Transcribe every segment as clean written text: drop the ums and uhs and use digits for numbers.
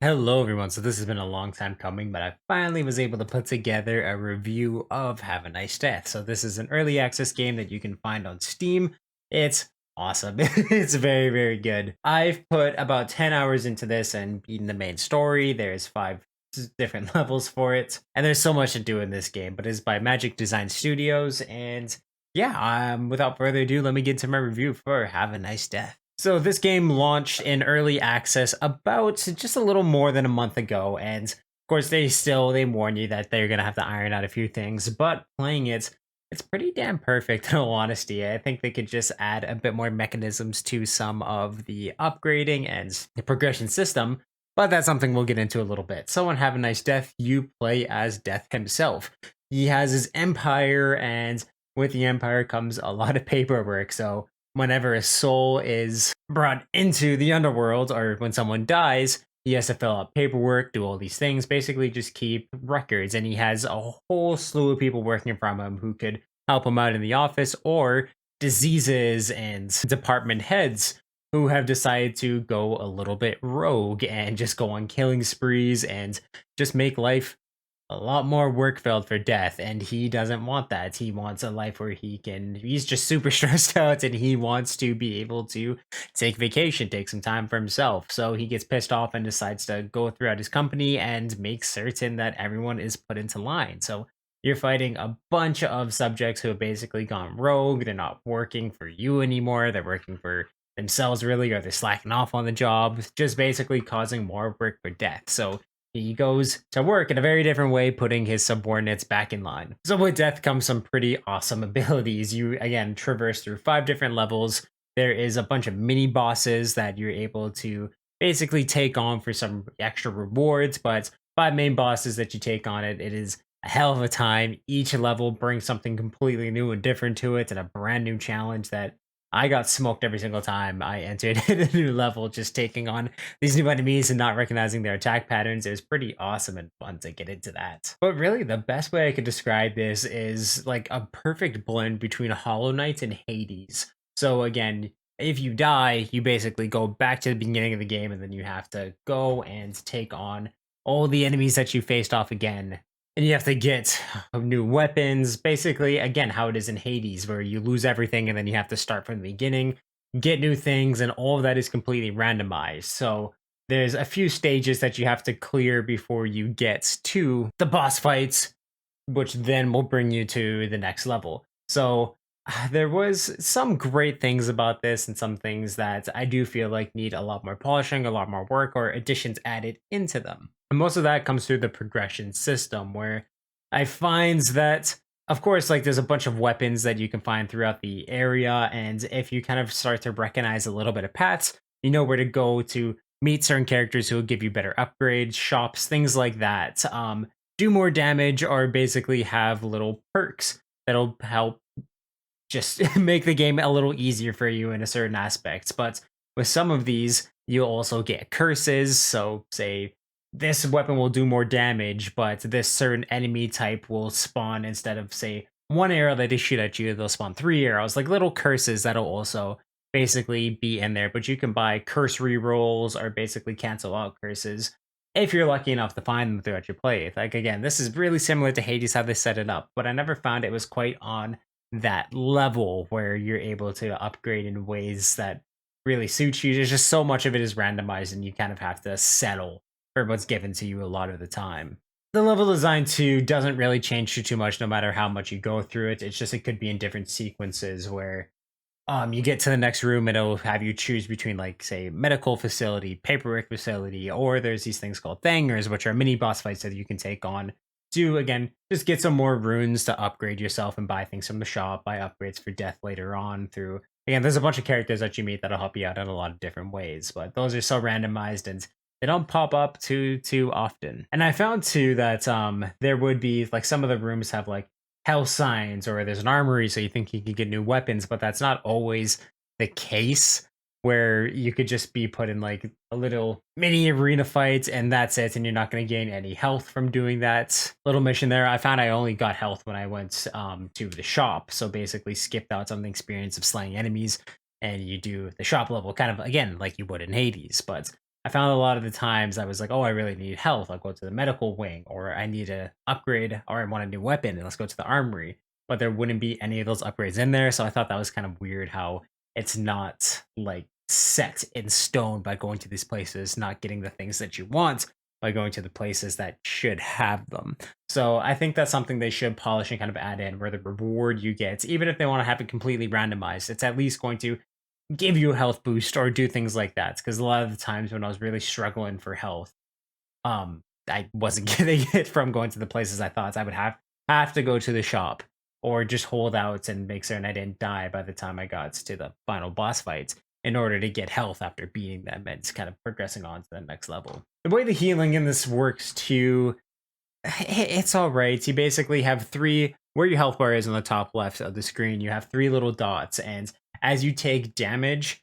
Hello, everyone. So, this has been a long time coming, but I finally was able to put together a review of Have a Nice Death. So, this is an early access game that you can find on Steam. It's awesome. It's very, very good. I've put about 10 hours into this and beaten the main story. There's five different levels for it, and there's so much to do in this game, but it's by Magic Design Studios. And yeah, without further ado, let me get to my review for Have a Nice Death. So this game launched in early access about just a little more than a month ago, and of course they warn you that they're gonna have to iron out a few things, but playing it's pretty damn perfect in all honesty. I think they could just add a bit more mechanisms to some of the upgrading and the progression system, but that's something we'll get into a little bit. So on Have a Nice Death, you play as Death himself. He has his empire, and with the empire comes a lot of paperwork, so whenever a soul is brought into the underworld or when someone dies, he has to fill out paperwork, do all these things, basically just keep records. And he has a whole slew of people working for him who could help him out in the office, or diseases and department heads who have decided to go a little bit rogue and just go on killing sprees and just make life a lot more work filled for Death, and he doesn't want that. He wants a life where he's just super stressed out, and he wants to be able to take vacation, take some time for himself. So he gets pissed off and decides to go throughout his company and make certain that everyone is put into line. So you're fighting a bunch of subjects who have basically gone rogue. They're not working for you anymore. They're working for themselves, really, or they're slacking off on the job, just basically causing more work for Death. So he goes to work in a very different way, putting his subordinates back in line. So with Death comes some pretty awesome abilities. You, again, traverse through five different levels. There is a bunch of mini bosses that you're able to basically take on for some extra rewards, but five main bosses that you take on it is a hell of a time. Each level brings something completely new and different to it, and a brand new challenge that I got smoked every single time I entered a new level, just taking on these new enemies and not recognizing their attack patterns. It was pretty awesome and fun to get into that. But really, the best way I could describe this is like a perfect blend between Hollow Knight and Hades. So again, if you die, you basically go back to the beginning of the game, and then you have to go and take on all the enemies that you faced off again, and you have to get new weapons. Basically, again, how it is in Hades, where you lose everything and then you have to start from the beginning, get new things, and all of that is completely randomized. So there's a few stages that you have to clear before you get to the boss fights, which then will bring you to the next level. So there was some great things about this and some things that I do feel like need a lot more polishing, a lot more work, or additions added into them. And most of that comes through the progression system, where I find that, of course, like there's a bunch of weapons that you can find throughout the area, and if you kind of start to recognize a little bit of paths, you know where to go to meet certain characters who will give you better upgrades, shops, things like that. Do more damage, or basically have little perks that'll help just make the game a little easier for you in a certain aspects. But with some of these, you'll also get curses. So, say this weapon will do more damage, but this certain enemy type will spawn, instead of, say, one arrow that they shoot at you, they'll spawn three arrows, like little curses that'll also basically be in there. But you can buy curse rerolls, or basically cancel out curses if you're lucky enough to find them throughout your play. Like, again, this is really similar to Hades, how they set it up, but I never found it was quite on that level where you're able to upgrade in ways that really suit you. There's just so much of it is randomized, and you kind of have to settle for what's given to you a lot of the time. The level design too doesn't really change too much no matter how much you go through it. It's just it could be in different sequences where you get to the next room, and it'll have you choose between, like, say, medical facility, paperwork facility, or there's these things called thangers, which are mini boss fights that you can take on to, again, just get some more runes to upgrade yourself and buy things from the shop, buy upgrades for Death later on. Through, again, there's a bunch of characters that you meet that'll help you out in a lot of different ways, but those are so randomized and they don't pop up too often. And I found too that there would be, like, some of the rooms have like health signs, or there's an armory, so you think you can get new weapons, but that's not always the case, where you could just be put in like a little mini arena fight and that's it, and you're not going to gain any health from doing that little mission there. I found I only got health when I went to the shop, so basically skipped out some of the experience of slaying enemies, and you do the shop level kind of again like you would in Hades. But I found a lot of the times I was like, oh, I really need health. I'll go to the medical wing, or I need to upgrade, or I want a new weapon, and let's go to the armory. But there wouldn't be any of those upgrades in there. So I thought that was kind of weird how it's not like set in stone by going to these places, not getting the things that you want by going to the places that should have them. So I think that's something they should polish and kind of add in where the reward you get, even if they want to have it completely randomized, it's at least going to give you a health boost or do things like that. Because a lot of the times when I was really struggling for health, I wasn't getting it from going to the places I thought. I would have to go to the shop or just hold out and make certain I didn't die by the time I got to the final boss fights in order to get health after beating them and kind of progressing on to the next level. The way the healing in this works too, it's all right. You basically have three where your health bar is on the top left of the screen. You have three little dots, and as you take damage,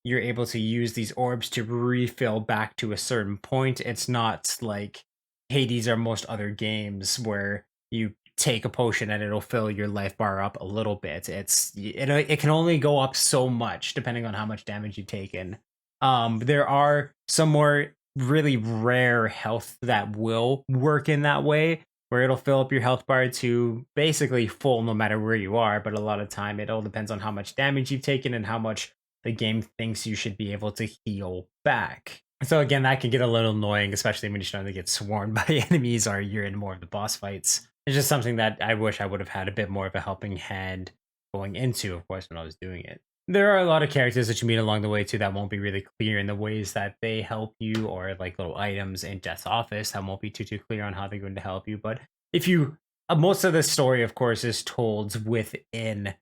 you're able to use these orbs to refill back to a certain point. It's not like Hades or most other games where you take a potion and it'll fill your life bar up a little bit. It can only go up so much depending on how much damage you've taken. There are some more really rare health that will work in that way, where it'll fill up your health bar to basically full no matter where you are. But a lot of time, it all depends on how much damage you've taken and how much the game thinks you should be able to heal back. So again, that can get a little annoying, especially when you're starting to get swarmed by enemies or you're in more of the boss fights. It's just something that I wish I would have had a bit more of a helping hand going into, of course, when I was doing it. There are a lot of characters that you meet along the way too that won't be really clear in the ways that they help you, or like little items in Death's office that won't be too clear on how they're going to help you. But if you most of the story, of course, is told within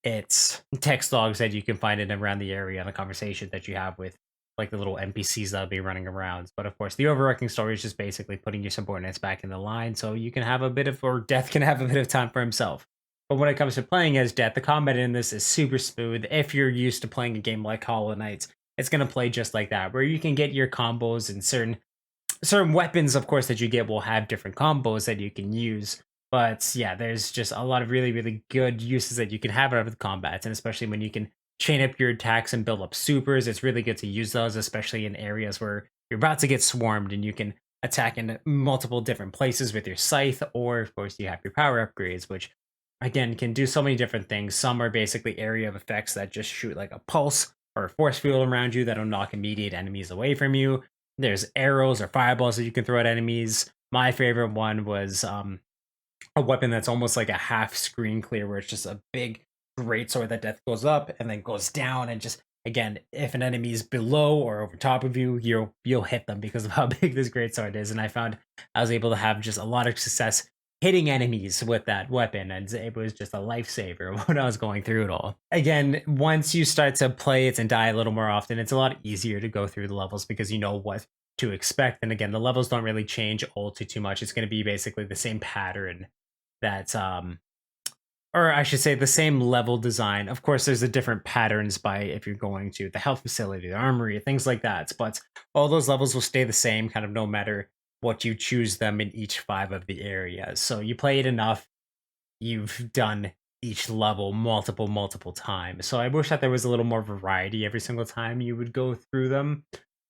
its text logs that you can find in around the area and the conversation that you have with like the little NPCs that'll be running around. But of course, the overarching story is just basically putting your subordinates back in the line so you can have a bit of, or Death can have a bit of time for himself. But when it comes to playing as Death, the combat in this is super smooth. If you're used to playing a game like Hollow Knight, it's going to play just like that, where you can get your combos, and certain weapons, of course, that you get will have different combos that you can use. But yeah, there's just a lot of really, really good uses that you can have out of the combats, and especially when you can chain up your attacks and build up supers, it's really good to use those, especially in areas where you're about to get swarmed and you can attack in multiple different places with your scythe, or of course you have your power upgrades, which again can do so many different things. Some are basically area of effects that just shoot like a pulse or a force field around you that'll knock immediate enemies away from you. There's arrows or fireballs that you can throw at enemies. My favorite one was a weapon that's almost like a half screen clear, where it's just a big great sword that Death goes up and then goes down, and just again, if an enemy's below or over top of you, you'll hit them because of how big this great sword is. And I found I was able to have just a lot of success hitting enemies with that weapon, and it was just a lifesaver when I was going through it all. Again, once you start to play it and die a little more often, it's a lot easier to go through the levels because you know what to expect. And again, the levels don't really change all too much. It's going to be basically the same pattern that or I should say the same level design. Of course, there's the different patterns by if you're going to the health facility, the armory, things like that. But all those levels will stay the same, kind of no matter what you choose them in each 5 of the areas. So you play it enough, you've done each level multiple times. So I wish that there was a little more variety every single time you would go through them.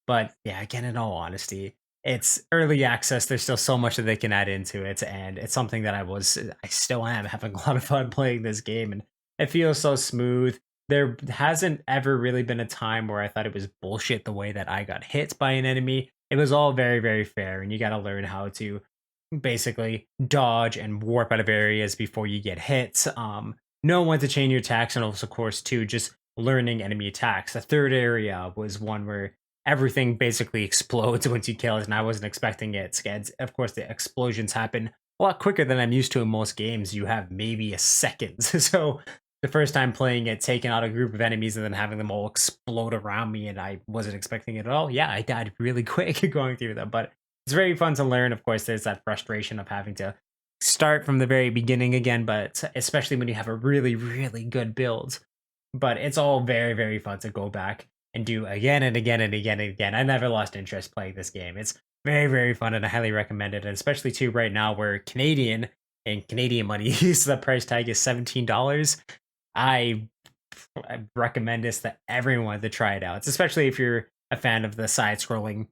But yeah, again, in all honesty, it's early access. There's still so much that they can add into it, and it's something that I still am having a lot of fun playing this game, and it feels so smooth. There hasn't ever really been a time where I thought it was bullshit the way that I got hit by an enemy. It was all very, very fair, and you got to learn how to basically dodge and warp out of areas before you get hit. Know when to chain your attacks, and also, of course, too, just learning enemy attacks. The third area was one where everything basically explodes once you kill it, and I wasn't expecting it. And of course, the explosions happen a lot quicker than I'm used to in most games. You have maybe a second. So the first time playing it, taking out a group of enemies and then having them all explode around me, and I wasn't expecting it at all. Yeah, I died really quick going through them, but it's very fun to learn. Of course, there's that frustration of having to start from the very beginning again, but especially when you have a really, really good build. But it's all very, very fun to go back and do again and again and again and again. I never lost interest playing this game. It's very, very fun, and I highly recommend it. And especially too right now, where Canadian and Canadian money, the price tag is $17. I recommend this to everyone to try it out. It's especially if you're a fan of the side-scrolling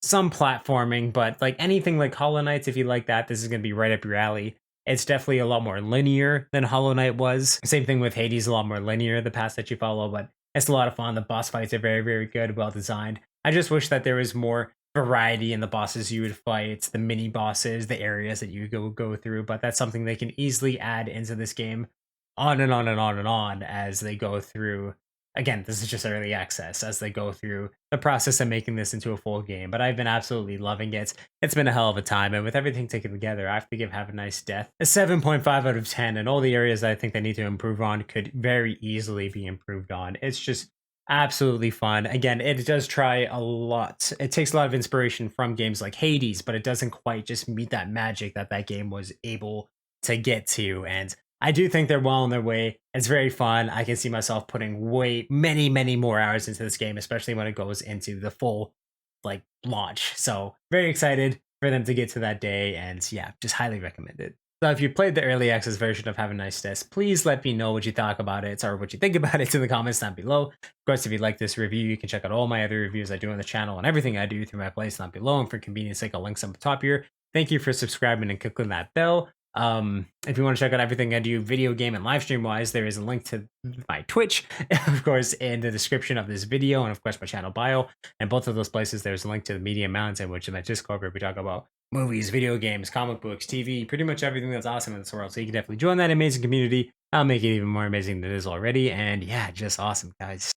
some platforming, but like anything like Hollow Knights, if you like that, this is going to be right up your alley. It's definitely a lot more linear than Hollow Knight was. Same thing with Hades, a lot more linear, the paths that you follow, but it's a lot of fun. The boss fights are very, very good, well designed. I just wish that there was more variety in the bosses you would fight, the mini bosses, the areas that you go through, but that's something they can easily add into this game on and on and on and on as they go through. Again, this is just early access as they go through the process of making this into a full game, but I've been absolutely loving it. It's been a hell of a time, and with everything taken together, I have to give Have a Nice Death a 7.5 out of 10, and all the areas that I think they need to improve on could very easily be improved on. It's just absolutely fun. Again, it does try a lot. It takes a lot of inspiration from games like Hades, but it doesn't quite just meet that magic that that game was able to get to, and I do think they're well on their way. It's very fun. I can see myself putting many more hours into this game, especially when it goes into the full like launch. So very excited for them to get to that day, and yeah, just highly recommend it. So if you played the early access version of Have a Nice Death, please let me know what you thought about it or what you think about it in the comments down below. Of course, if you like this review, you can check out all my other reviews I do on the channel and everything I do through my playlist down below. And for convenience sake, I'll link some up top here. Thank you for subscribing and clicking that bell. If you want to check out everything I do video game and live stream wise, there is a link to my Twitch, of course, in the description of this video, and of course my channel bio. And both of those places, there's a link to the Media Mountain, which is my Discord, where we talk about movies, video games, comic books, TV, pretty much everything that's awesome in this world. So you can definitely join that amazing community. I'll make it even more amazing than it is already. And yeah, just awesome, guys.